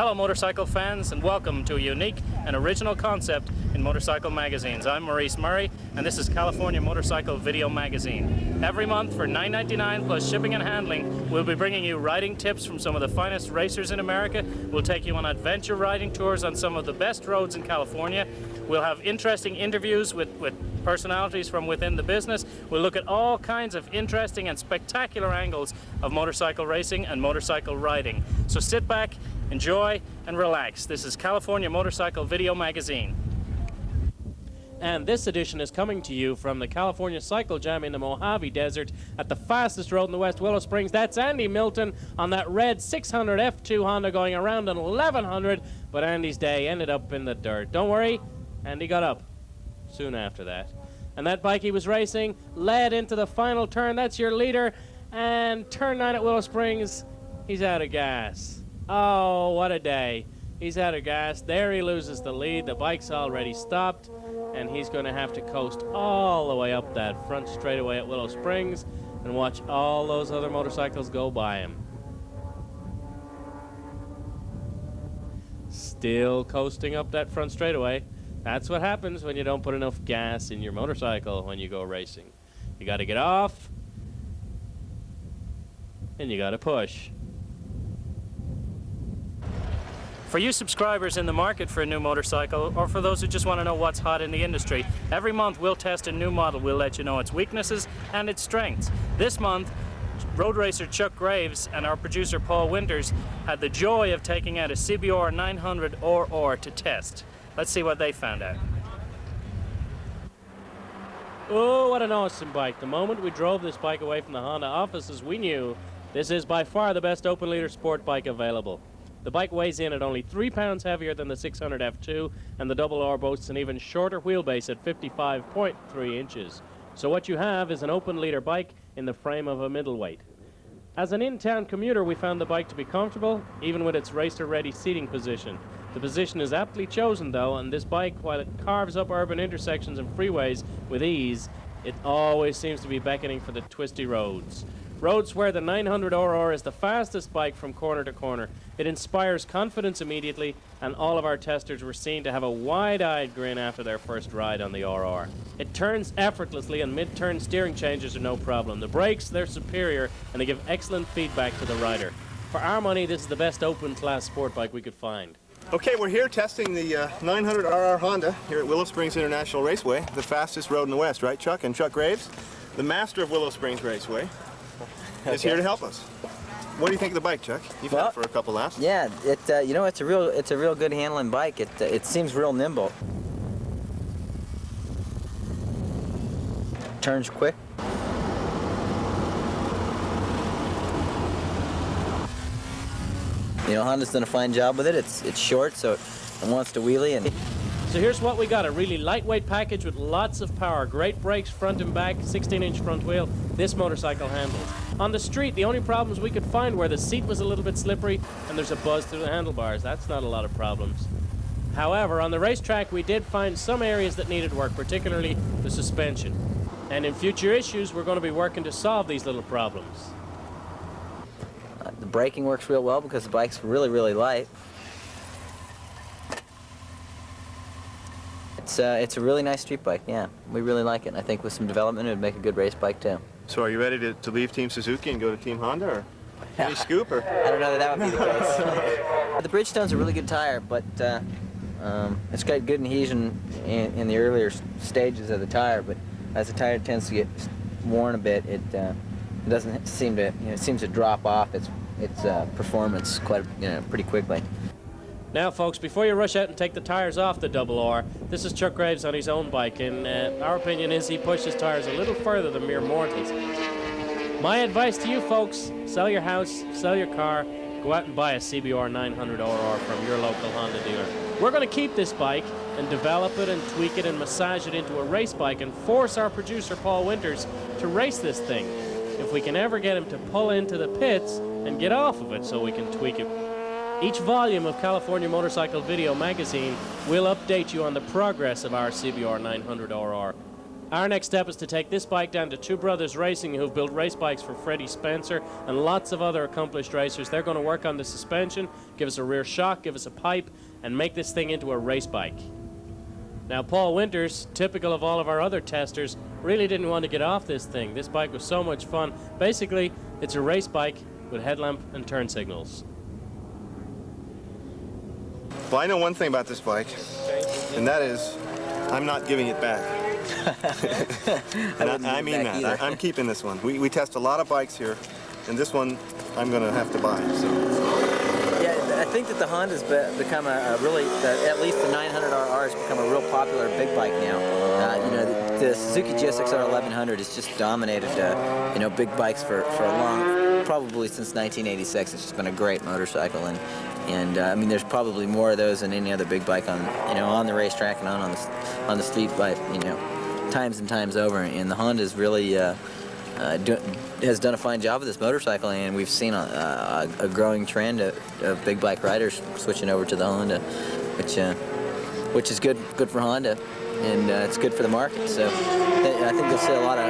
Hello motorcycle fans, and welcome to a unique and original concept in motorcycle magazines. I'm Maurice Murray and this is California Motorcycle Video Magazine. Every month for $9.99 plus shipping and handling, we'll be bringing you riding tips from some of the finest racers in America. We'll take you on adventure riding tours on some of the best roads in California. We'll have interesting interviews with personalities from within the business. We'll look at all kinds of interesting and spectacular angles of motorcycle racing and motorcycle riding. So sit back, enjoy, and relax. This is California Motorcycle Video Magazine. And this edition is coming to you from the California Cycle Jam in the Mojave Desert at the fastest road in the West, Willow Springs. That's Andy Milton on that red 600 F2 Honda going around an 1100, but Andy's day ended up in the dirt. Don't worry, Andy got up soon after that. And that bike he was racing led into the final turn. That's your leader. And turn 9 at Willow Springs, he's out of gas. Oh, what a day. He's out of gas. There he loses the lead. The bike's already stopped, and he's going to have to coast all the way up that front straightaway at Willow Springs and watch all those other motorcycles go by him. Still coasting up that front straightaway. That's what happens when you don't put enough gas in your motorcycle when you go racing. You got to get off, and you got to push. For you subscribers in the market for a new motorcycle, or for those who just want to know what's hot in the industry, every month we'll test a new model. We'll let you know its weaknesses and its strengths. This month, road racer Chuck Graves and our producer Paul Winters had the joy of taking out a CBR900RR to test. Let's see what they found out. Oh, what an awesome bike. The moment we drove this bike away from the Honda offices, we knew this is by far the best open leader sport bike available. The bike weighs in at only 3 pounds heavier than the 600 F2, and the Double R boasts an even shorter wheelbase at 55.3 inches. So what you have is an open leader bike in the frame of a middleweight. As an in-town commuter, we found the bike to be comfortable, even with its racer-ready seating position. The position is aptly chosen, though, and this bike, while it carves up urban intersections and freeways with ease, it always seems to be beckoning for the twisty roads. Roads where the 900RR is the fastest bike from corner to corner. It inspires confidence immediately, and all of our testers were seen to have a wide-eyed grin after their first ride on the RR. It turns effortlessly, and mid-turn steering changes are no problem. The brakes, they're superior, and they give excellent feedback to the rider. For our money, this is the best open-class sport bike we could find. Okay, we're here testing the 900RR Honda here at Willow Springs International Raceway, the fastest road in the West, right, Chuck? And Chuck Graves, the master of Willow Springs Raceway, is here to help us. What do you think of the bike, Chuck? You've had it for a couple laps. Yeah, you know, it's a real good handling bike. It seems real nimble. Turns quick. You know, Honda's done a fine job with it. It's short, so it wants to wheelie. And so here's what we got: a really lightweight package with lots of power, great brakes front and back, 16-inch front wheel. This motorcycle handles. On the street, the only problems we could find were the seat was a little bit slippery and there's a buzz through the handlebars. That's not a lot of problems. However, on the racetrack, we did find some areas that needed work, particularly the suspension. And in future issues, we're going to be working to solve these little problems. The braking works real well because the bike's really, really light. It's a really nice street bike, yeah. We really like it, and I think with some development, it would make a good race bike, too. So are you ready to leave Team Suzuki and go to Team Honda, or any scoop? Or? I don't know that would be the case. The Bridgestone's a really good tire, but it's got good adhesion in the earlier stages of the tire, but as the tire tends to get worn a bit, it doesn't seem to, it seems to drop off its performance pretty quickly. Now, folks, before you rush out and take the tires off the Double R, this is Chuck Graves on his own bike, and our opinion is he pushed his tires a little further than mere mortals. My advice to you folks: sell your house, sell your car, go out and buy a CBR900RR from your local Honda dealer. We're going to keep this bike and develop it and tweak it and massage it into a race bike and force our producer Paul Winters to race this thing. If we can ever get him to pull into the pits and get off of it so we can tweak it. Each volume of California Motorcycle Video Magazine will update you on the progress of our CBR900RR. Our next step is to take this bike down to Two Brothers Racing, who've built race bikes for Freddie Spencer and lots of other accomplished racers. They're going to work on the suspension, give us a rear shock, give us a pipe, and make this thing into a race bike. Now, Paul Winters, typical of all of our other testers, really didn't want to get off this thing. This bike was so much fun. Basically, it's a race bike with headlamp and turn signals. Well, I know one thing about this bike, and that is I'm not giving it back. And I mean that. I'm keeping this one. We test a lot of bikes here, and this one I'm going to have to buy. So. Yeah, I think that the Honda's become a really, at least the 900RR has become a real popular big bike now. You know, the Suzuki GSX-R 1100 has just dominated, you know, big bikes for a long, probably since 1986. It's just been a great motorcycle, and I mean, there's probably more of those than any other big bike on, you know, on the racetrack and on the street bike, you know, times and times over. And the Honda's really has done a fine job with this motorcycle, and we've seen a growing trend of big bike riders switching over to the Honda, which is good for Honda, and it's good for the market. So I think you'll see a lot of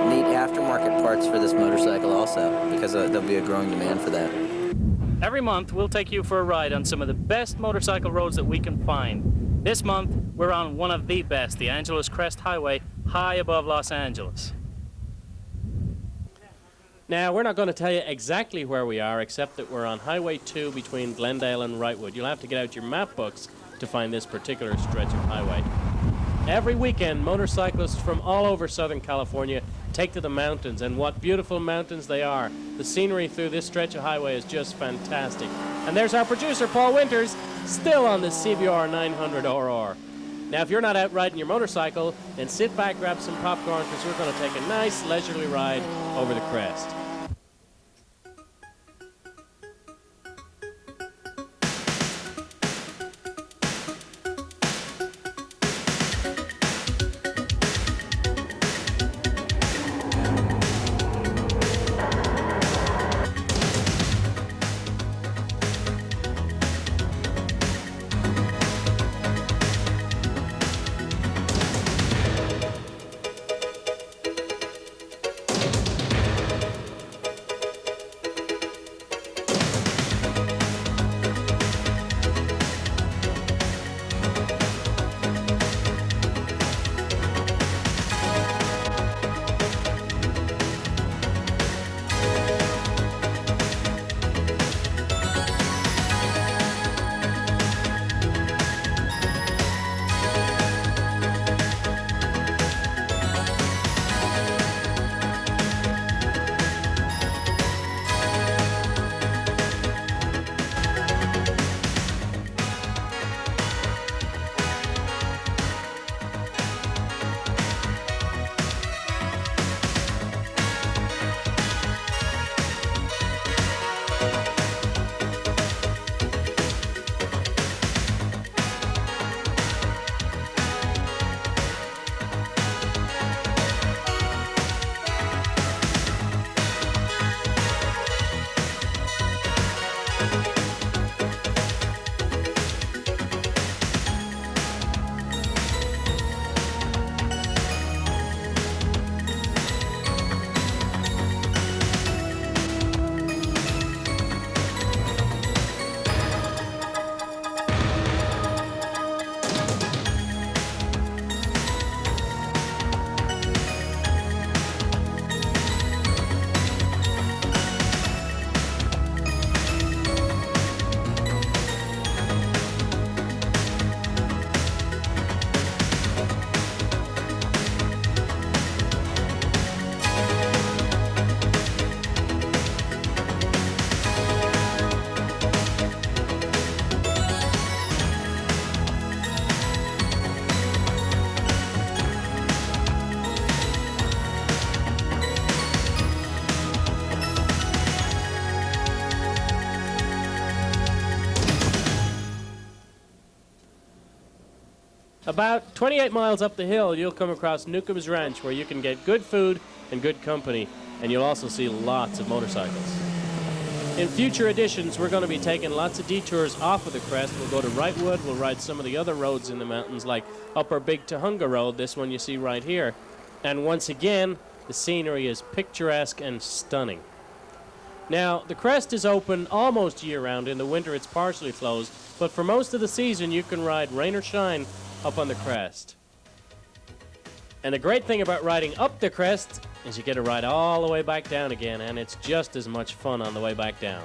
neat aftermarket parts for this motorcycle also, because there'll be a growing demand for that. Every month, we'll take you for a ride on some of the best motorcycle roads that we can find. This month, we're on one of the best, the Angeles Crest Highway, high above Los Angeles. Now, we're not going to tell you exactly where we are, except that we're on Highway 2 between Glendale and Wrightwood. You'll have to get out your map books to find this particular stretch of highway. Every weekend, motorcyclists from all over Southern California take to the mountains, and what beautiful mountains they are. The scenery through this stretch of highway is just fantastic. And there's our producer, Paul Winters, still on the CBR900RR. Now, if you're not out riding your motorcycle, then sit back, grab some popcorn, because we're going to take a nice leisurely ride over the crest. About 28 miles up the hill, you'll come across Newcomb's Ranch, where you can get good food and good company, and you'll also see lots of motorcycles. In future editions, we're going to be taking lots of detours off of the crest. We'll go to Wrightwood, we'll ride some of the other roads in the mountains, like Upper Big Tahunga Road, this one you see right here. And once again, the scenery is picturesque and stunning. Now, the crest is open almost year-round. In the winter, it's partially closed, but for most of the season, you can ride rain or shine up on the crest. And the great thing about riding up the crest is you get to ride all the way back down again, and it's just as much fun on the way back down.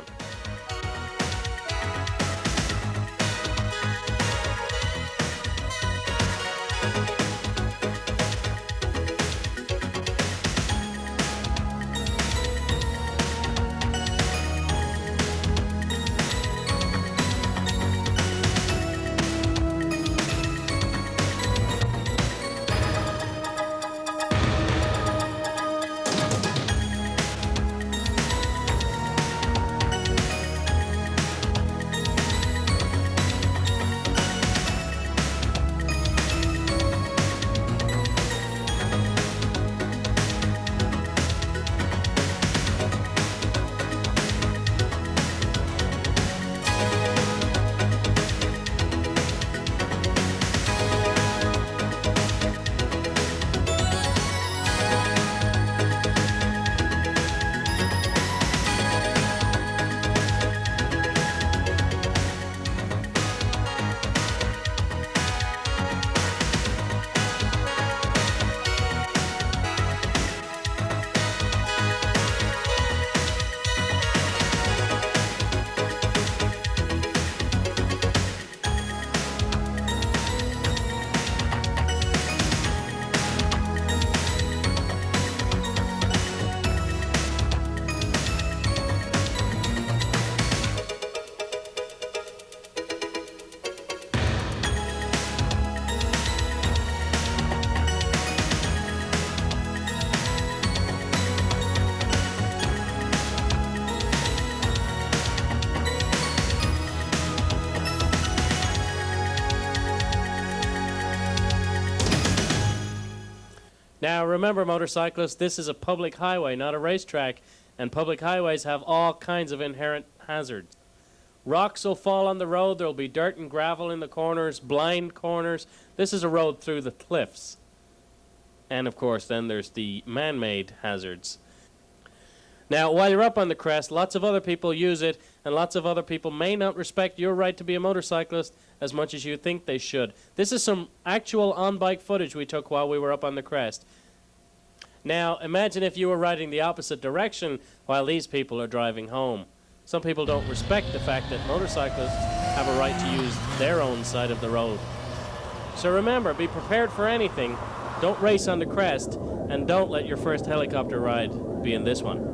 Now remember, motorcyclists, this is a public highway, not a racetrack, and public highways have all kinds of inherent hazards. Rocks will fall on the road, there will be dirt and gravel in the corners, blind corners. This is a road through the cliffs. And of course then there's the man-made hazards. Now while you're up on the crest, lots of other people use it, and lots of other people may not respect your right to be a motorcyclist as much as you think they should. This is some actual on-bike footage we took while we were up on the crest. Now imagine if you were riding the opposite direction while these people are driving home. Some people don't respect the fact that motorcyclists have a right to use their own side of the road. So remember, be prepared for anything, don't race on the crest, and don't let your first helicopter ride be in this one.